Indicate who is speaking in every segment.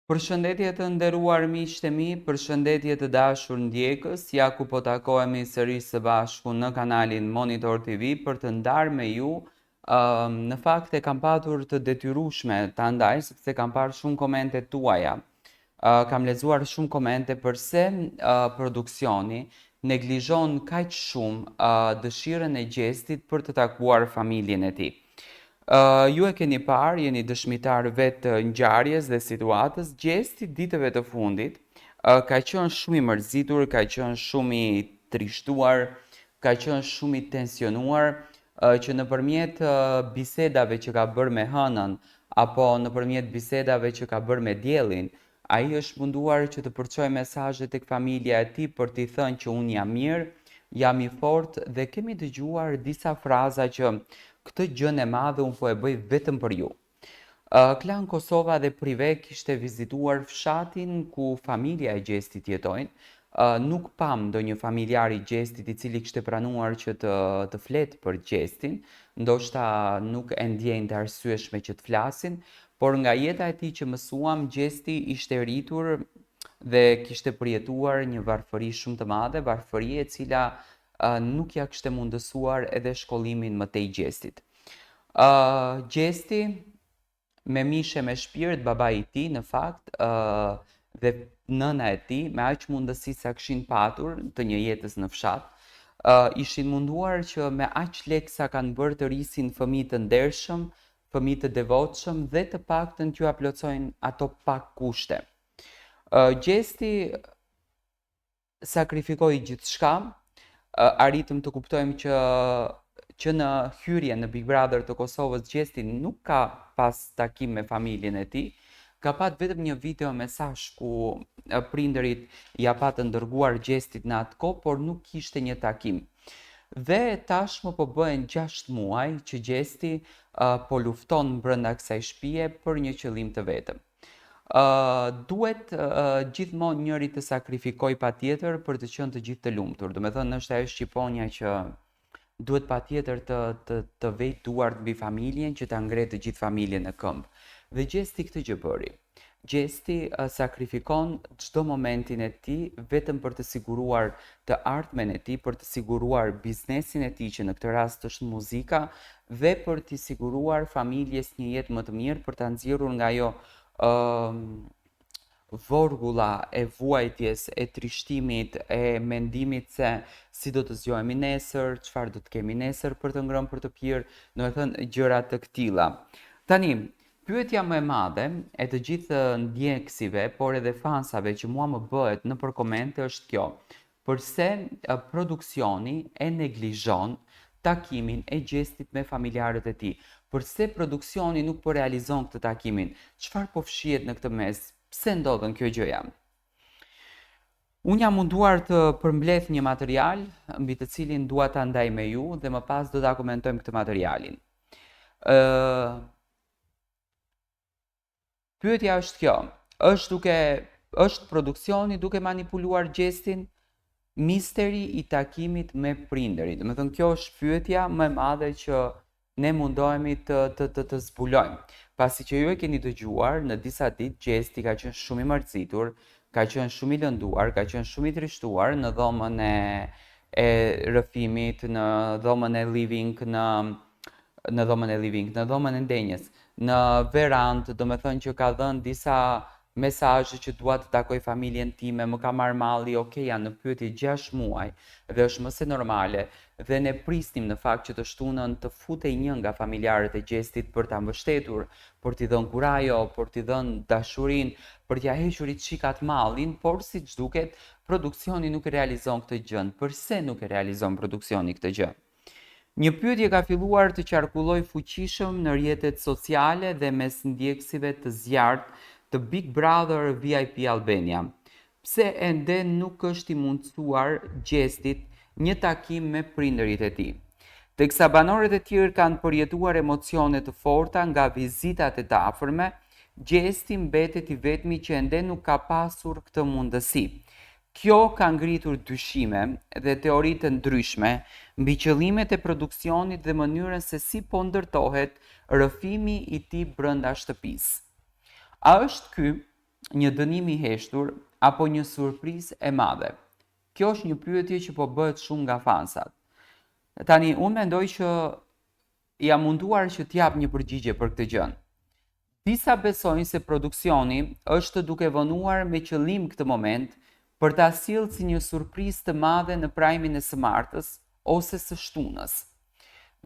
Speaker 1: Përshëndetje të nderuar miqtë e mi, përshëndetje të dashur ndjekës, ja ku po takohemi sërish së bashku në kanalin Monitor TV për të ndarë me ju. Në fakt e kam patur të detyrueshme ta ndaj sepse kam parë shumë komente tuaja. Kam lexuar shumë komente përse produksioni neglizhon kaq shumë dëshirën e Gjestit për të takuar familjen e tij. Ju e keni parë, jeni dëshmitar vetë të ngjarjes dhe situatës. Gjesti ditëve të fundit ka qenë shumë i mërzitur, ka qenë shumë i trishtuar, ka qenë shumë i tensionuar, që nëpërmjet bisedave që ka bërë me hënën apo nëpërmjet bisedave që ka bërë me diellin, ai është munduar që të përçojë mesazhe tek familja e tij për t'i thënë që unë jam mirë, jam i fortë dhe kemi dëgjuar disa fraza që këtë gjën e madhe unë po e bëj vetëm për ju. Klan Kosova dhe Prive kishte vizituar fshatin ku familja e Gjestit jetojnë. Nuk pam ndonjë familjar i Gjestit i cili kishte pranuar që të fletë për Gjestin, ndoshta nuk e ndjejnë të arsyeshme që të flasin, por nga jeta e tij që mësuam, Gjesti ishte rritur dhe kishte përjetuar një varfëri shumë të madhe, varfëri e cila nuk ja kishte mundësuar edhe shkollimin më tej Gjestit. Gjesti me mishe me shpirt, babai i tij në fakt, dhe nëna e tij me aq mundësi sa kishin patur të një jetës në fshat, ishin munduar që me aq lek sa kanë bërë të rrisin fëmijë të ndershëm, fëmijë të devotshëm dhe të paktën t'ju aplotsojnë ato pak kushte. Gjesti sakrifikoi gjithçka. Arritëm të kuptojmë që në hyrje në Big Brother të Kosovës Gjesti nuk ka pas takim me familjen e tij, ka pat vetëm një video mesazh ku prindërit ja patën dërguar Gjestit në atë kohë, por nuk kishte një takim. Dhe tashmë po bëhen 6 muaj që Gjesti po lufton brenda kësaj shtëpie për një qëllim të vetëm. Duhet gjithmonë njëri të sakrifikoj patjetër për të qenë të gjithë të lumtur. Do me thënë është ajo shqiponja që duhet patjetër të vej duart mbi familjen që ta ngre të gjithë familjen në këmbë. Dhe Gjesti këtë gjë bëri. Gjesti sakrifikon çdo momentin e tij vetëm për të siguruar të ardhmen e tij, për të siguruar biznesin e tij që në këtë rast është muzika dhe për t'i siguruar familjes një jetë më të mirë, për ta nxjerrur nga ajo vorgulla e vuajtjes, e trishtimit, e mendimit se si do të zgjohemi nesër, çfarë do të kemi nesër për të ngrënë për të pirë, do të thënë gjëra të këtilla. Tani, pyetja më e madhe e të gjithë ndjekësive, por edhe fansave që mua më bëhet nëpër komente është kjo. Përse produksioni e neglizhon takimin e Gjestit me familjarët e tij? Përse produksioni nuk po realizon këtë takimin? Çfarë po fshihet në këtë mes? Pse ndodhen kjo gjëja? Unë jam munduar të përmbledh një material mbi të cilin dua ta ndaj me ju dhe më pas do ta komentojmë këtë materialin. Pyetja është kjo, është produksioni duke manipuluar Gjestin? Misteri i takimit me prindërit. Do të thënë kjo është pyetja më e madhe që ne mundohemi të zbulojmë. Pasi që ju e keni dëgjuar, në disa ditë Gjesti ka qenë shumë i mërzitur, ka qenë shumë i lënduar, ka qenë shumë i trishtuar në dhomën e rrëfimit, në dhomën e living, në dhomën e ndenjes, në verandë, do me thënë që ka dhënë disa mesazhe që dua të takoj familjen time, më ka marrë malli, janë në pyetje 6 muaj dhe është më se normale dhe ne prisnim në fakt që të shtunën të futej një nga familjarët e Gjestit për ta mbështetur, për t'i dhënë kurajo, për t'i dhënë dashurinë, për t'ia hequr çikat mallin, por siç duket, produksioni nuk e realizon këtë gjë. Përse nuk e realizon produksioni këtë gjë? Një pyetje ka filluar të qarkulloj fuqishëm në rrjetet sociale dhe mes ndjekësive të zjarrt të Big Brother VIP Albania. Pse ende nuk është i mundësuar Gjestit një takim me prindërit e tij? Teksa banorët e tjerë kanë përjetuar emocione të forta nga vizitat e të afërme, Gjesti mbetet i vetmi që ende nuk ka pasur këtë mundësi. Kjo ka ngritur dyshime dhe teori të ndryshme mbi qëllimet e produksionit dhe mënyrën se si po ndërtohet rrëfimi i tij brenda shtëpisë. A është ky një dënim i heshtur apo një surprizë e madhe? Kjo është një pyetje që po bëhet shumë nga fansat. Tani, unë mendoj që jam munduar që t'jap një përgjigje për këtë gjë. Disa besojnë se produksioni është duke vonuar me qëllim këtë moment për ta sjellë si një surprizë të madhe në prajmin e së martës ose së shtunës,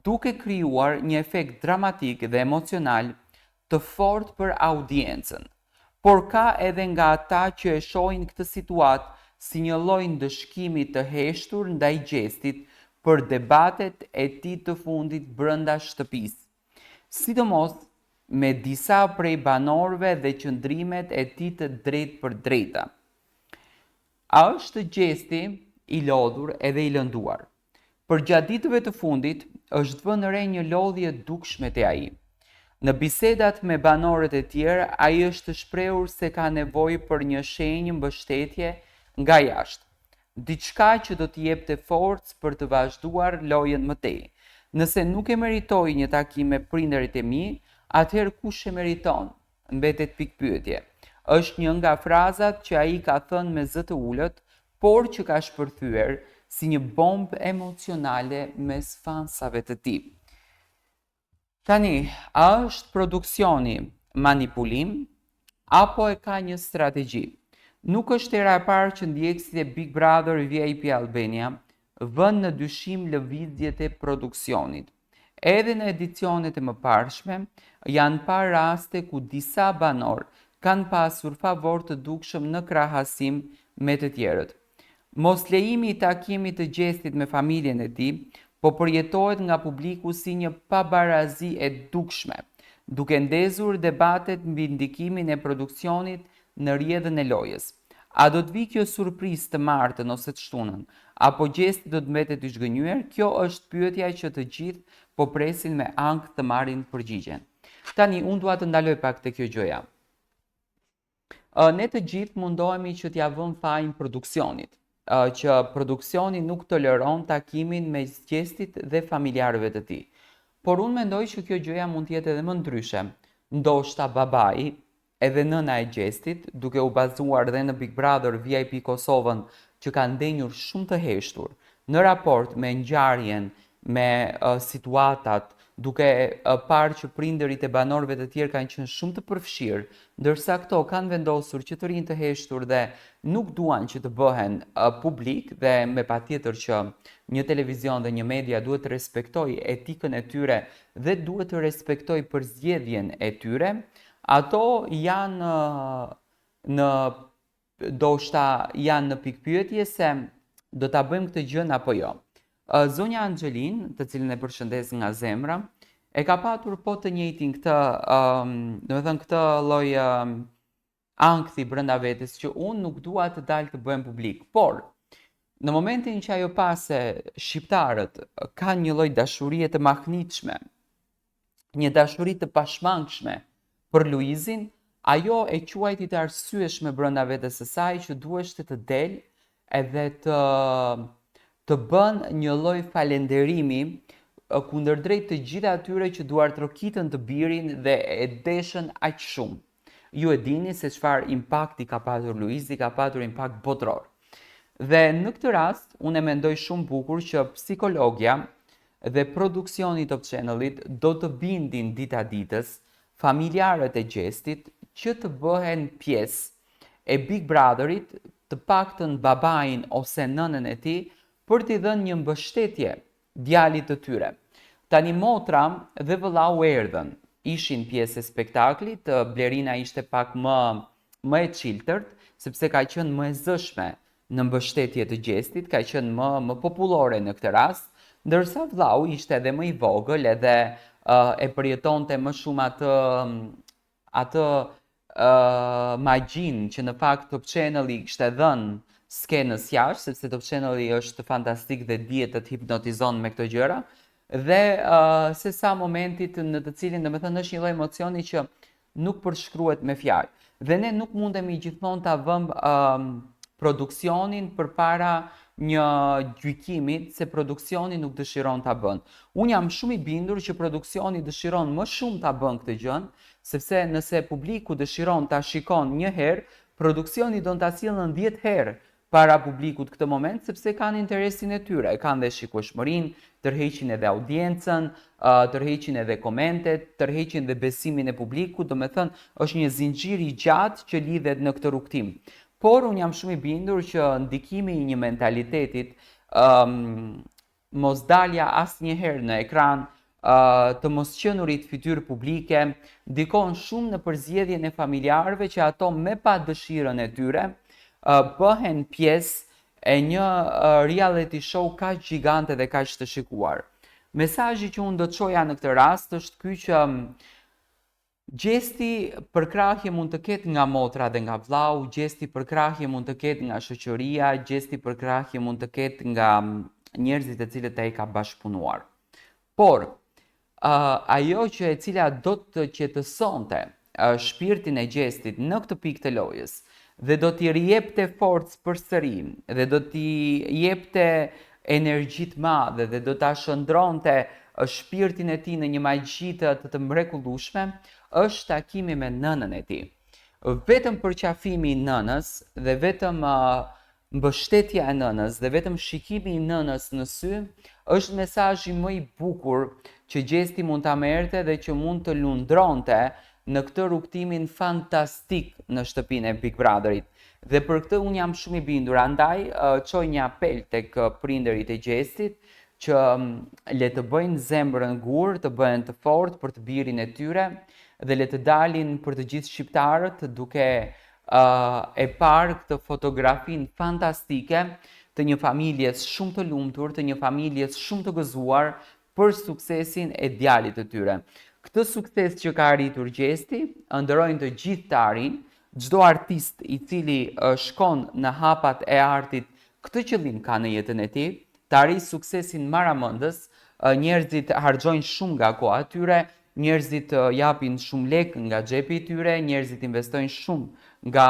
Speaker 1: duke krijuar një efekt dramatik dhe emocional të fortë për audiencën. Por ka edhe nga ata që e shohin këtë situatë si një lloj ndëshkimi të heshtur ndaj gjestit për debatet e tij të fundit brenda shtëpisë, sidomos me disa prej banorëve dhe qëndrimet e tij të drejtë për drejta. A është gjesti i lodhur edhe i lënduar? Për gjatë ditëve të fundit është vënë re një lodhje dukshme te ai. Në bisedat me banorët e tjerë, ai është shprehur se ka nevojë për një shenjë mbështetje nga jashtë, diçka që do t'i jepte forcë për të vazhduar lojën më tej. Nëse nuk e meritoj një takim me prindërit e mi, atëherë kush e meriton? Mbetet pikpyetje. Është një nga frazat që ai ka thënë me zë të ulët, por që ka shpërthyer si një bombë emocionale mes fansave të tij. Tani, a është produksioni manipulim apo e ka një strategji? Nuk është era e parë që ndjekësit e Big Brother VIP Albania vënë në dyshim lëvizjet e produksionit. Edhe në edicionet e mëparshme janë parë raste ku disa banor kanë pasur favor të dukshëm në krahasim me të tjerët. Mos lejimi i takimit të gjestit me familjen e tij po përjetohet nga publiku si një pabarazi e dukshme, duke ndezur debatet mbi ndikimin e produksionit në rrjedhën e lojës. A do të vi kjo surprizë të martën ose të shtunën, apo gjesti do të mbetet i zhgënjur? Kjo është pyetja që të gjithë po presin me ankth të marrin përgjigjen. Tani, unë dua të ndaloj pak te kjo gjëja. Ne të gjithë mundohemi që t'ja vëmë fajin produksionit, që produksioni nuk toleron takimin me gjestit dhe familjarëve të tij. Por unë mendoj që kjo gjëja mund të jetë edhe më ndryshe. Ndoshta babai edhe nëna e gjestit, duke u bazuar dhe në Big Brother VIP Kosovën, që ka ndenjur shumë të heshtur në raport me ngjarjen, me situatat, duke parë që prindërit e banorëve të tjerë kanë qenë shumë të përfshirë, ndërsa këto kanë vendosur që të rinë të heshtur dhe nuk duan që të bëhen publik, dhe me patjetër që një televizion dhe një media duhet të respektojë etikën e tyre dhe duhet të respektojë përzgjedhjen e tyre. Ato janë në pikpyetje se do ta bëjmë këtë gjë apo jo. Zonja Anxhelin, të cilën e përshëndes nga zemra, e ka patur po të njëjtin këtë lloj ankthi brenda vetes që unë nuk dua të dalë të bëhem publik. Por në momentin që ajo pa se shqiptarët kanë një lloj dashurie të mahnitshme, një dashuri të pashmangshme për Luizin, ajo e quajti të arsyeshme brenda vetes së saj që duheshte të del edhe të bën një lloj falënderimi kundërdrejt të gjithë atyre që duartrokitën të birin dhe e deshën aq shumë. Ju e dini se çfarë impakti ka patur Luizi, ka patur impakt botror. Dhe në këtë rast, unë e mendoj shumë bukur që psikologja dhe produksioni i Top Channelit do të bindin dita ditës familjarët e gjestit që të bëhen pjesë e Big Brotherit, të paktën babain ose nënën e tij, për t'i dhënë një mbështetje djalit të tyre. Tani motra dhe vëllau erdhën, ishin pjesë e spektaklit. Blerina ishte pak më e çiltërt, sepse ka qenë më e zëshme në mbështetje të gjestit, ka qenë më popullore në këtë rast, ndërsa vllau ishte edhe më i vogël edhe e përjetonte më shumë atë magjin që në fakt Top Channeli kishte dhënë skenës jashtë, sepse Top Channeli është fantastik dhe dihet të hipnotizon me këto gjëra, dhe se sa momentit në të cilin domethënë është një lloj emocioni që nuk përshkruhet me fjalë. Dhe ne nuk mundemi gjithmonë ta vëmë produksionin përpara një gjykimi se produksioni nuk dëshiron ta bën. Unë jam shumë i bindur që produksioni dëshiron më shumë ta bën këtë gjën, sepse nëse publiku dëshiron ta shikon një herë, produksioni do ta sjellën 10 herë para publikut këtë moment, sepse kanë interesin e tyre, kanë dhe shikueshmërinë, tërheqin edhe audiencën, tërheqin edhe komentet, tërheqin dhe besimin e publikut, do me thënë është një zinxhir i gjatë që lidhet në këtë rrugtim. Por unë jam shumë i bindur që ndikimi i një mentalitetit, mos dalja asnjëherë në ekran, të mos qenurit fytyrë publike, ndikon shumë në përzgjedhjen e familjarëve që ato me pa dëshirën e tyre bëhen pjesë e një reality show kaq gjigante dhe kaq të shikuar. Mesazhi që unë do të çoja në këtë rast është ky që gjesti përkrahje mund të ketë nga motra dhe nga vllau, gjesti përkrahje mund të ketë nga shoqëria, gjesti përkrahje mund të ketë nga njerëzit e cilët ai ka bashkëpunuar. Por ajo që e cila do të qetësonte shpirtin e gjestit në këtë pikë të lojës dhe do t'i rjepte forcë përsëri dhe do t'i jepte energji të madhe dhe do t'a shndronte shpirtin e tij në një magji të mrekullueshme, është takimi me nënën e tij. Vetëm përqafimi i nënës dhe vetëm mbështetja e nënës dhe vetëm shikimi i nënës në sy është mesazhi më i bukur që gjesti mund ta merrte dhe që mund të lundronte në këtë rrugtimin fantastik në shtëpinë e Big Brotherit. Dhe për këtë unë jam shumë i bindur, andaj çoj një apel tek prindërit e gjestit që le të bëjnë zemrën gur, të bëhen të fortë për të birin e tyre dhe le të dalin për të gjithë shqiptarët duke e parë këtë fotografinë fantastike të një familjes shumë të lumtur, të një familjes shumë të gëzuar për suksesin e djalit të tyre. Këtë sukses që ka arritur gjesti, ëndërrojnë të gjithë të arrin, çdo artist i cili shkon në hapat e artit, këtë qëllim ka në jetën e tij, të arrijë suksesin maramëndës, njerëzit harxojnë shumë nga koha e tyre, njerëzit japin shumë lek nga xhepi i tyre, njerëzit investojnë shumë nga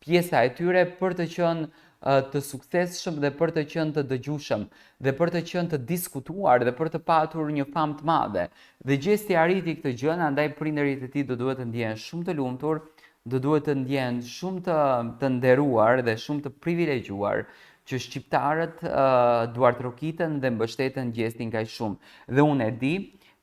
Speaker 1: pjesa e tyre për të qenë të suksesshëm dhe për të qenë të dëgjueshëm dhe për të qenë të diskutuar dhe për të patur një famë të madhe. Dhe gjesti arriti këtë gjë, andaj prindërit e tij do duhet të ndjehen shumë të lumtur, do duhet të ndjehen shumë të nderuar dhe shumë të privilegjuar që shqiptarët duartrokiten dhe mbështeten gjestin kaq shumë. Dhe unë e di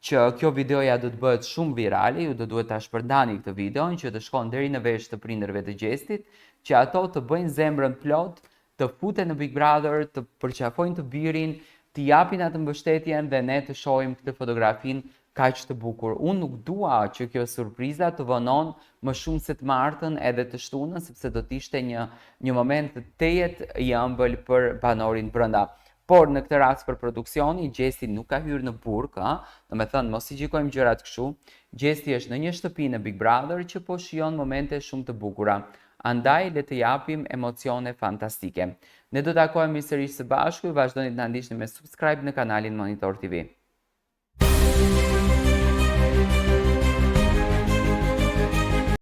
Speaker 1: që kjo videoja do të bëhet shumë virale, ju do duhet ta shpërndani këtë videon që të shkon deri në vesh të prindërve të gjestit, që ato të bëjnë zemrën plot, të futen në Big Brother, të përqafojnë të birin, të japin atë mbështetjen dhe ne të shohim këtë fotografinë kaq të bukur. Unë nuk dua që kjo surpriza të vonon më shumë se të martën edhe të shtunën, sepse do të ishte një moment të tejet i ëmbël për banorin brenda. Por në këtë rast për produksioni, gjesti nuk ka hyrë në burg, do me thënë mos i gjikojmë gjërat kështu. Gjesti është në një shtëpi në Big Brother që po shijon momente shumë të bukura. Andaj le të japim emocione fantastike. Ne do të takohemi sërish së bashku, vazhdoni të na ndiqni me subscribe në kanalin Monitor TV.